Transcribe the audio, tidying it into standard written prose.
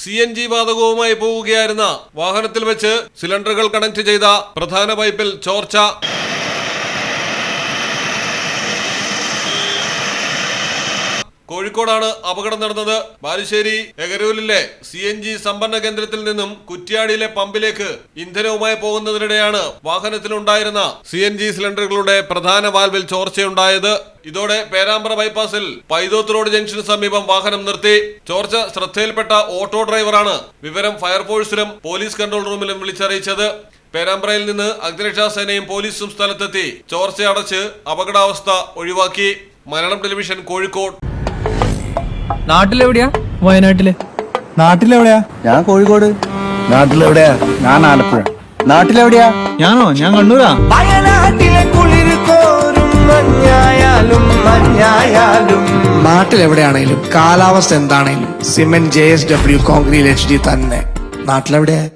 CNG വാതകവുമായി പോവുകയായിരുന്ന വാഹനത്തിൽ വെച്ച് സിലിണ്ടറുകൾ കണക്ട് ചെയ്ത പ്രധാന പൈപ്പിൽ ചോർച്ച. കോഴിക്കോടാണ് അപകടം നടന്നത്. ബാലുശ്ശേരി എഗരൂലിലെ CNG സംഭരണ കേന്ദ്രത്തിൽ നിന്നും കുറ്റ്യാടിയിലെ പമ്പിലേക്ക് ഇന്ധനവുമായി പോകുന്നതിനിടെയാണ് വാഹനത്തിലുണ്ടായിരുന്ന CNG സിലിണ്ടറുകളുടെ പ്രധാന വാൽവിൽ ചോർച്ചയുണ്ടായത്. ഇതോടെ പേരാമ്പ്ര ബൈപ്പാസിൽ പൈതോത്ത് റോഡ് ജംഗ്ഷന് സമീപം വാഹനം നിർത്തി. ചോർച്ച ശ്രദ്ധയിൽപ്പെട്ട ഓട്ടോ ഡ്രൈവറാണ് വിവരം ഫയർഫോഴ്സിലും പോലീസ് കൺട്രോൾ റൂമിലും വിളിച്ചറിയിച്ചത്. പേരാമ്പ്രയിൽ നിന്ന് അഗ്നിരക്ഷാസേനയും പോലീസും സ്ഥലത്തെത്തി ചോർച്ച അടച്ച് അപകടാവസ്ഥ ഒഴിവാക്കി. മലയാളം ടെലിവിഷൻ, കോഴിക്കോട്. നാട്ടിലെവിടെയാ? വയനാട്ടില്. നാട്ടിലെവിടെയാ? ഞാൻ കോഴിക്കോട്. നാട്ടിലെവിടെയാ? ഞാൻ ആലപ്പുഴ. നാട്ടിലെവിടെയാ? ഞാനോ? ഞാൻ കണ്ണൂരാ. വയനാട്ടിലെ കുളിർ കോരും മഞ്ഞായാലും നാട്ടിലെവിടെയാണേലും കാലാവസ്ഥ എന്താണേലും സിമെന്റ് JSW കോൺക്രീറ്റ് HD തന്നെ. നാട്ടിലെവിടെയാ?